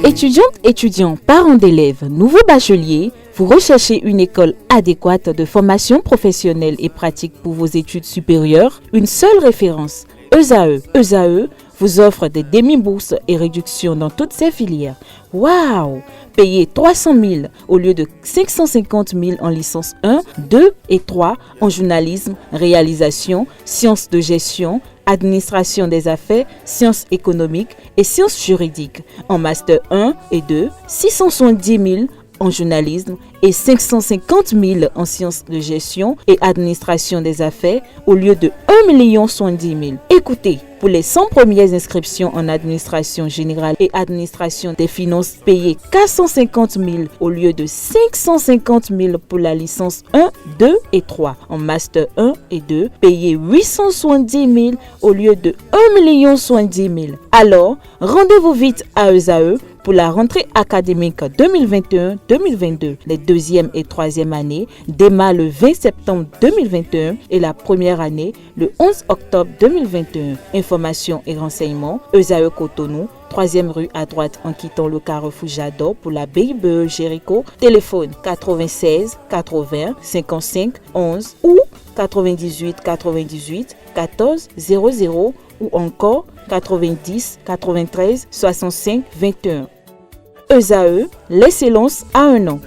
Étudiantes, étudiants, parents d'élèves, nouveaux bacheliers, vous recherchez une école adéquate de formation professionnelle et pratique pour vos études supérieures? Une seule référence, ESAE. ESAE vous offre des demi-bourses et réductions dans toutes ces filières. Waouh! Payez 300 000 au lieu de 550 000 en licence 1, 2 et 3 en journalisme, réalisation, sciences de gestion, administration des affaires, sciences économiques et sciences juridiques. En master 1 et 2, 670 000 en journalisme et 550 000 en sciences de gestion et administration des affaires au lieu de 1 070 000. Écoutez, pour les 100 premières inscriptions en administration générale et administration des finances, payez 450 000 au lieu de 550 000 pour la licence 1, 2 et 3. En master 1 et 2, payez 870 000 au lieu de 1 070 000. Alors, rendez-vous vite à ESAE pour la rentrée académique 2021-2022. Les deuxième et troisième années démarrent le 20 septembre 2021 et la première année le 11 octobre 2021. Informations et renseignements, ESAE Cotonou, 3e rue à droite en quittant le carrefour Jador pour la BIBE Jéricho. Téléphone 96 80 55 11 ou 98 98 14 00 ou encore 90 93 65 21. ESAE, l'excellence à un an.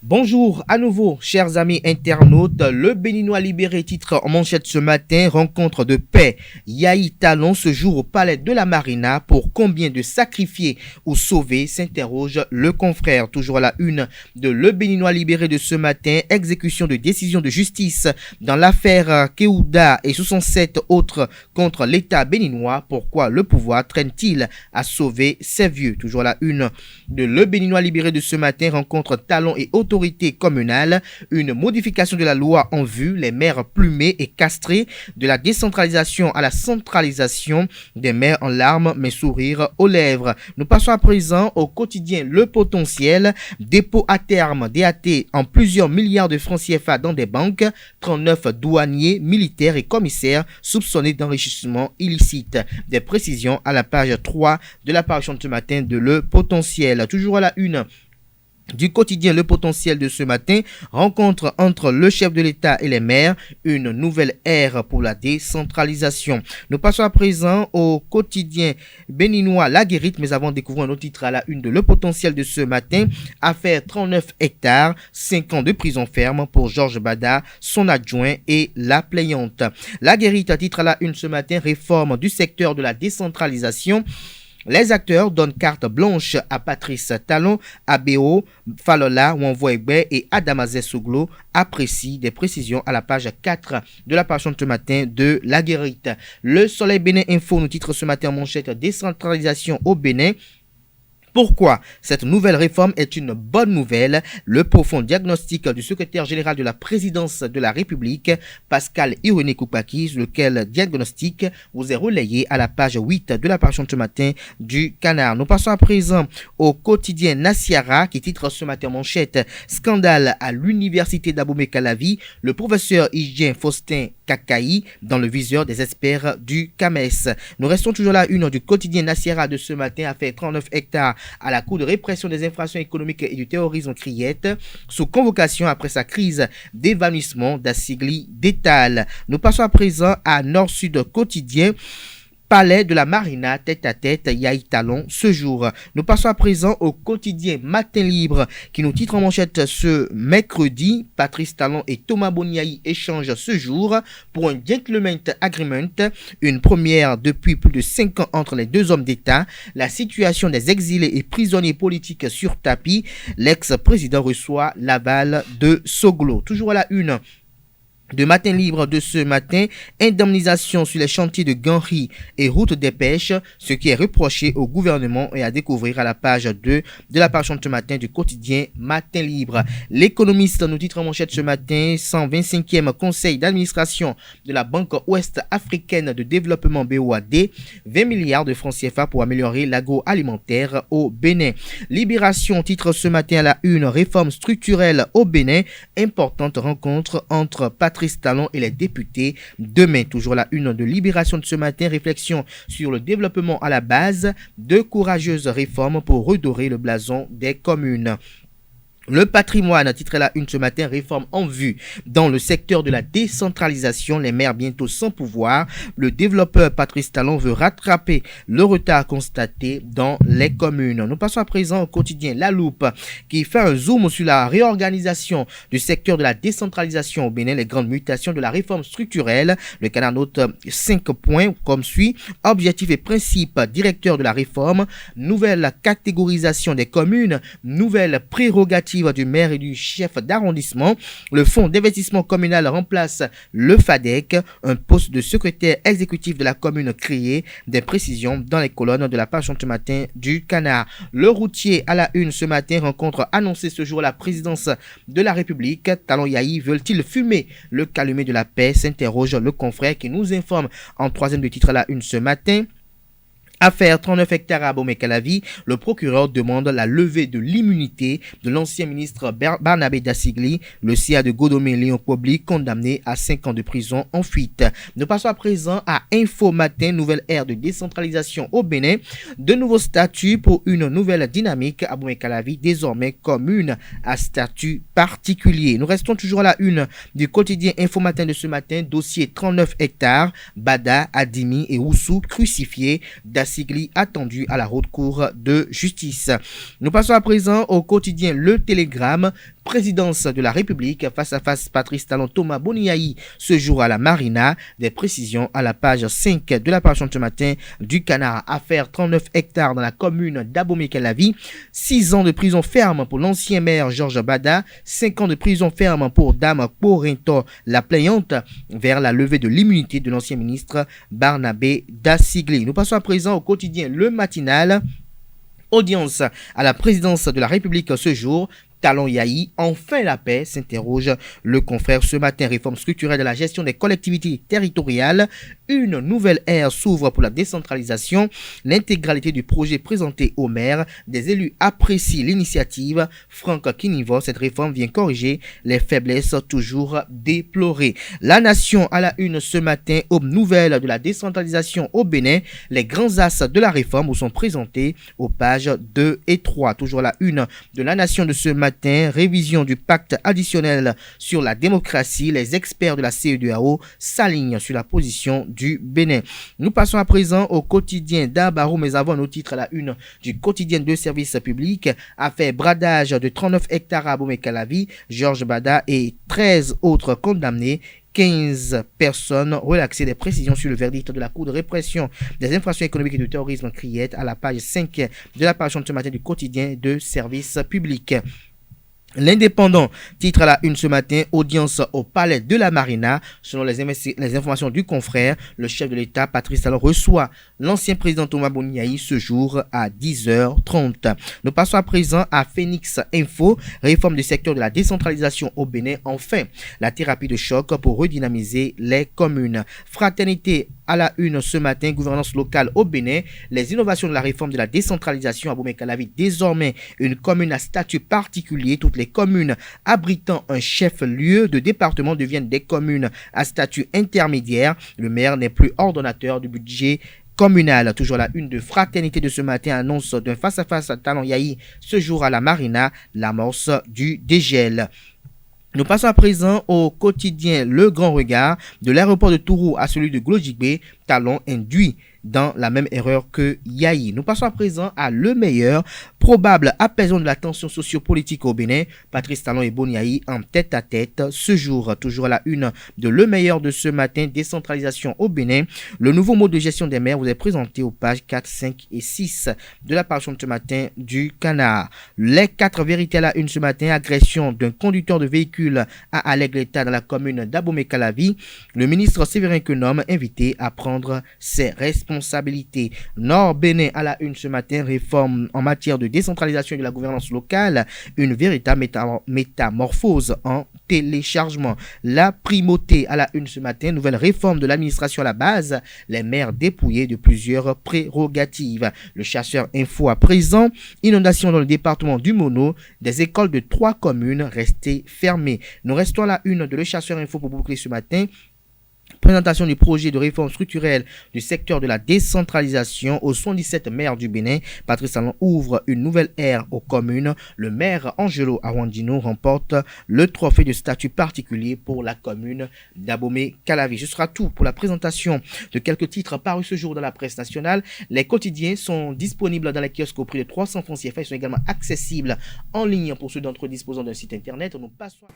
Bonjour à nouveau, chers amis internautes. Le Béninois libéré titre en manchette ce matin, rencontre de paix. Yahi Talon se joue au palais de la Marina pour combien de sacrifiés ou sauvés, s'interroge le confrère. Toujours à la une de Le Béninois libéré de ce matin, exécution de décision de justice dans l'affaire Keuda et 67 autres contre l'État béninois. Pourquoi le pouvoir traîne-t-il à sauver ces vieux? Toujours à la une de Le Béninois libéré de ce matin, rencontre Talon et autorité communale, une modification de la loi en vue, les maires plumés et castrés, de la décentralisation à la centralisation, des maires en larmes mais sourire aux lèvres. Nous passons à présent au quotidien Le Potentiel, dépôt à terme DAT en plusieurs milliards de francs CFA dans des banques, 39 douaniers, militaires et commissaires soupçonnés d'enrichissement illicite. Des précisions à la page 3 de la parution de ce matin de Le Potentiel. Toujours à la une du quotidien Le Potentiel de ce matin, rencontre entre le chef de l'État et les maires, une nouvelle ère pour la décentralisation. Nous passons à présent au quotidien béninois La Guérite, mais avant de découvrir un autre titre à la une de Le Potentiel de ce matin, affaire 39 hectares, 5 ans de prison ferme pour Georges Bada, son adjoint et la plaignante. La Guérite titre à la une ce matin, réforme du secteur de la décentralisation. Les acteurs donnent carte blanche à Patrice Talon, Abeo, Falola, Wanvoegbe et Adamazé Souglo, apprécient des précisions à la page 4 de la page de ce matin de La Guérite. Le Soleil Bénin Info nous titre ce matin en manchette décentralisation au Bénin. Pourquoi cette nouvelle réforme est une bonne nouvelle? Le profond diagnostic du secrétaire général de la présidence de la République, Pascal Irénée Koupaki, lequel diagnostic vous est relayé à la page 8 de la page de ce matin du Canard. Nous passons à présent au quotidien Nasiara qui titre ce matin manchette scandale à l'université d'Abomey-Calavi, le professeur Hygien Faustin Kakaï dans le viseur des experts du CAMES. Nous restons toujours là, une du quotidien Nasiara de ce matin, affaire 39 hectares à la Cour de répression des infractions économiques et du terrorisme Criette, sous convocation après sa crise d'évanouissement d'Assigli Détal. Nous passons à présent à Nord-Sud quotidien. Palais de la Marina, tête à tête, Yahi Talon, ce jour. Nous passons à présent au quotidien Matin Libre, qui nous titre en manchette ce mercredi. Patrice Talon et Thomas Boniaï échangent ce jour pour un gentleman agreement, une première depuis plus de 5 ans entre les deux hommes d'État. La situation des exilés et prisonniers politiques sur tapis. L'ex-président reçoit l'aval de Soglo. Toujours à la une de Matin Libre de ce matin, indemnisation sur les chantiers de Ganri et route des pêches, ce qui est reproché au gouvernement et à découvrir à la page 2 de la page de ce matin du quotidien Matin Libre. L'économiste nous titre en manchette ce matin, 125e conseil d'administration de la Banque Ouest-Africaine de développement BOAD, 20 milliards de francs CFA pour améliorer l'agroalimentaire au Bénin. Libération titre ce matin à la une, réforme structurelle au Bénin, importante rencontre entre Patrice Patrice Talon et les députés. Demain, toujours la une de Libération de ce matin, réflexion sur le développement à la base, de courageuses réformes pour redorer le blason des communes. Le patrimoine, titre la une ce matin, réforme en vue. Dans le secteur de la décentralisation, les maires bientôt sans pouvoir. Le développeur Patrice Talon veut rattraper le retard constaté dans les communes. Nous passons à présent au quotidien La Loupe, qui fait un zoom sur la réorganisation du secteur de la décentralisation au Bénin, les grandes mutations de la réforme structurelle. Le Canard note 5 points comme suit. Objectifs et principes directeurs de la réforme, nouvelle catégorisation des communes, nouvelle prérogative du maire et du chef d'arrondissement. Le fonds d'investissement communal remplace le FADEC, un poste de secrétaire exécutif de la commune créé. Des précisions dans les colonnes de la page ce matin du Canard. Le routier à la une ce matin, rencontre annoncée ce jour à la présidence de la République. Talon Yahi veulent-ils fumer le calumet de la paix, s'interroge le confrère qui nous informe en troisième de titre à la une ce matin. Affaire 39 hectares à Abomey-Calavi, le procureur demande la levée de l'immunité de l'ancien ministre Barnabé Dassigli, le CA de Godomé Léon Pobli, condamné à 5 ans de prison en fuite. Nous passons à présent à Info Matin, nouvelle ère de décentralisation au Bénin, de nouveaux statuts pour une nouvelle dynamique. Abomey-Calavi, désormais commune à statut particulier. Nous restons toujours à la une du quotidien Info Matin de ce matin, dossier 39 hectares, Bada, Adimi et Oussou crucifiés. Dassigli attendu à la haute cour de justice. Nous passons à présent au quotidien Le Télégramme, présidence de la République, face à face Patrice Talon, Thomas Boniaï, ce jour à la Marina. Des précisions à la page 5 de la page ce matin du Canard. Affaire 39 hectares dans la commune d'Abomey-Calavi. 6 ans de prison ferme pour l'ancien maire Georges Bada. 5 ans de prison ferme pour Dame Corinto, la plaignante, vers la levée de l'immunité de l'ancien ministre Barnabé Dassigli. Nous passons à présent au quotidien Le Matinal. Audience à la présidence de la République ce jour. Talon Yahi, enfin la paix, s'interroge le confrère ce matin. Réforme structurelle de la gestion des collectivités territoriales. Une nouvelle ère s'ouvre pour la décentralisation. L'intégralité du projet présenté au maire. Des élus apprécient l'initiative. Franck Kinivo, cette réforme vient corriger les faiblesses toujours déplorées. La Nation à la une ce matin, aux nouvelles de la décentralisation au Bénin. Les grands axes de la réforme vous sont présentés aux pages 2 et 3. Toujours la une de La Nation de ce matin. Révision du pacte additionnel sur la démocratie. Les experts de la CEDEAO s'alignent sur la position du Bénin. Nous passons à présent au quotidien d'Abaro, mais avant nos titres à la une du quotidien de service public. Affaire bradage de 39 hectares à Abomey-Calavi. Georges Bada et 13 autres condamnés. 15 personnes relaxées. Des précisions sur le verdict de la Cour de répression des infractions économiques et de terrorisme criette à la page 5 de la page ce matin du quotidien de service public. L'Indépendant titre à la une ce matin, audience au palais de la Marina. Selon les informations du confrère, le chef de l'État, Patrice Talon, reçoit l'ancien président Thomas Boniaï ce jour à 10h30. Nous passons à présent à Phoenix Info, réforme du secteur de la décentralisation au Bénin. Enfin, la thérapie de choc pour redynamiser les communes. Fraternité à la une ce matin, gouvernance locale au Bénin. Les innovations de la réforme de la décentralisation à Abomey-Calavi, désormais une commune à statut particulier. Toutes les communes abritant un chef-lieu de département deviennent des communes à statut intermédiaire. Le maire n'est plus ordonnateur du budget communal. Toujours la une de Fraternité de ce matin annonce d'un face-à-face à Talon Yahi ce jour à la Marina, l'amorce du dégel. Nous passons à présent au quotidien Le Grand Regard, de l'aéroport de Tourou à celui de Glodjigbe. Talon induit dans la même erreur que Yahi. Nous passons à présent à Le Meilleur, probable apaisement de la tension sociopolitique au Bénin. Patrice Talon et Boniaï en tête à tête ce jour. Toujours à la une de Le Meilleur de ce matin, décentralisation au Bénin. Le nouveau mode de gestion des maires vous est présenté aux pages 4, 5 et 6 de la page ce matin du Canard. Les 4 vérités à la une ce matin, agression d'un conducteur de véhicule à Allègue-l'État dans la commune d'Abomey-Calavi. Le ministre Séverin Quenom invité à prendre prendre ses responsabilités. Nord Bénin à la une ce matin, réforme en matière de décentralisation de la gouvernance locale, une véritable métamorphose en téléchargement. La primauté à la une ce matin, nouvelle réforme de l'administration à la base, les maires dépouillés de plusieurs prérogatives. Le chasseur info à présent, inondation dans le département du Mono, des écoles de 3 communes restées fermées. Nous restons à la une de Le Chasseur info pour boucler ce matin. Présentation du projet de réforme structurelle du secteur de la décentralisation aux 77 maires du Bénin. Patrice Talon ouvre une nouvelle ère aux communes. Le maire Angelo Awandino remporte le trophée de statut particulier pour la commune d'Abomey-Calavi. Ce sera tout pour la présentation de quelques titres parus ce jour dans la presse nationale. Les quotidiens sont disponibles dans les kiosques au prix de 300 francs CFA. Ils sont également accessibles en ligne pour ceux d'entre eux disposant d'un site internet. Nous passons